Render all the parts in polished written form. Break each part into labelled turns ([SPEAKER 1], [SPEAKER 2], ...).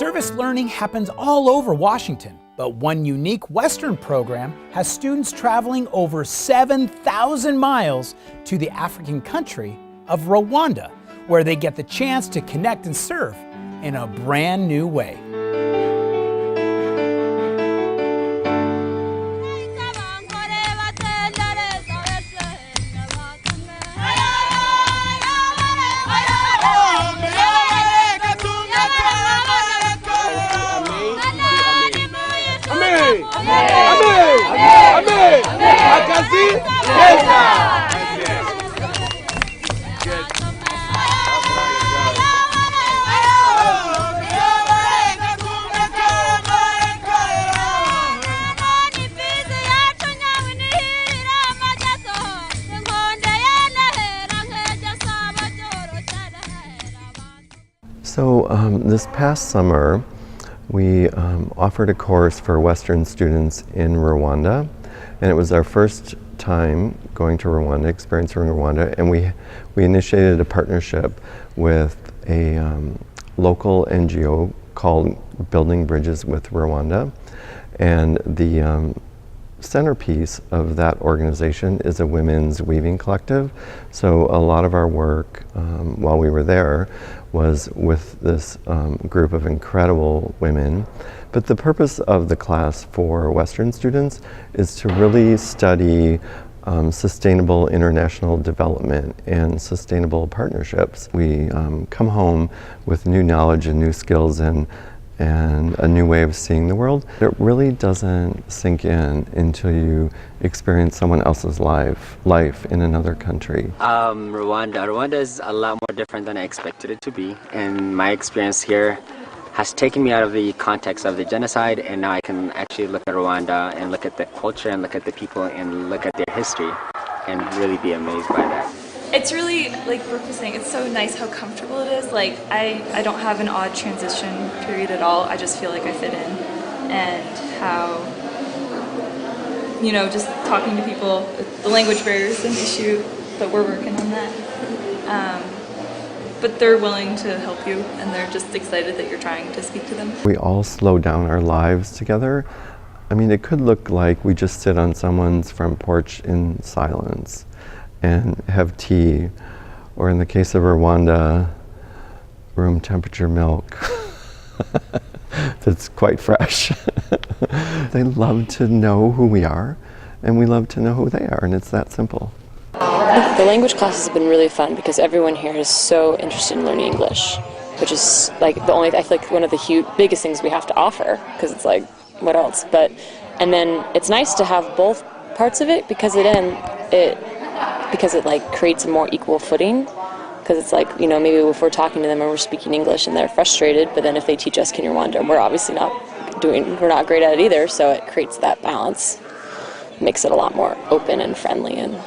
[SPEAKER 1] Service learning happens all over Washington, but one unique Western program has students traveling over 7,000 miles to the African country of Rwanda, where they get the chance to connect and serve in a brand new way.
[SPEAKER 2] So this past summer, we offered a course for Western students in Rwanda, and it was our first time going to Rwanda, experiencing Rwanda, and we initiated a partnership with a local NGO called Building Bridges with Rwanda, and the centerpiece of that organization is a women's weaving collective. So a lot of our work while we were there was with this group of incredible women. But the purpose of the class for Western students is to really study sustainable international development and sustainable partnerships. We come home with new knowledge and new skills and a new way of seeing the world. It really doesn't sink in until you experience someone else's life in another country.
[SPEAKER 3] Rwanda is a lot more different than I expected it to be, and my experience here has taken me out of the context of the genocide, and now I can actually look at Rwanda and look at the culture and look at the people and look at their history and really be amazed by that.
[SPEAKER 4] It's really, like Brooke was saying, it's so nice how comfortable it is. Like, I don't have an odd transition period at all. I just feel like I fit in. And how, you know, just talking to people, the language barrier is an issue, but we're working on that. But they're willing to help you, and they're just excited that you're trying to speak to them.
[SPEAKER 2] We all slow down our lives together. I mean, it could look like we just sit on someone's front porch in silence and have tea, or in the case of Rwanda, room temperature milk that's quite fresh. They love to know who we are, and we love to know who they are, and it's that simple.
[SPEAKER 5] The language classes have been really fun because everyone here is so interested in learning English, which is like I feel like one of the biggest things we have to offer, because it's like, what else? And then it's nice to have both parts of it because it like creates a more equal footing, because it's like, you know, maybe if we're talking to them and we're speaking English and they're frustrated, but then if they teach us Kinyarwanda, we're obviously we're not great at it either, so it creates that balance, makes it a lot more open and friendly and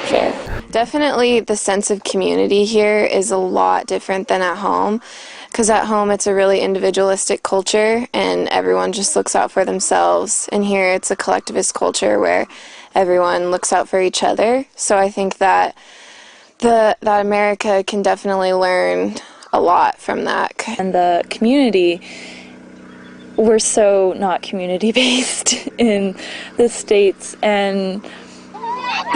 [SPEAKER 5] fair.
[SPEAKER 6] Definitely the sense of community here is a lot different than at home, because at home it's a really individualistic culture and everyone just looks out for themselves, and here it's a collectivist culture where everyone looks out for each other. So I think that that America can definitely learn a lot from that.
[SPEAKER 4] And the community, we're so not community-based in the States, and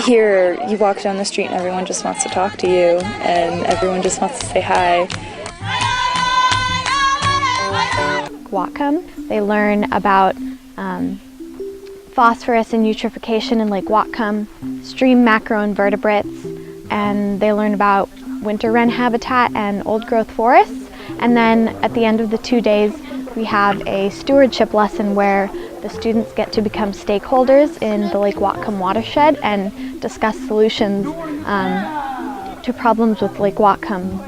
[SPEAKER 4] here you walk down the street and everyone just wants to talk to you, and everyone just wants to say hi.
[SPEAKER 7] Whatcom, they learn about phosphorus and eutrophication in Lake Whatcom, stream macroinvertebrates, and they learn about winter wren habitat and old-growth forests. And then at the end of the 2 days, we have a stewardship lesson where the students get to become stakeholders in the Lake Whatcom watershed and discuss solutions to problems with Lake Whatcom.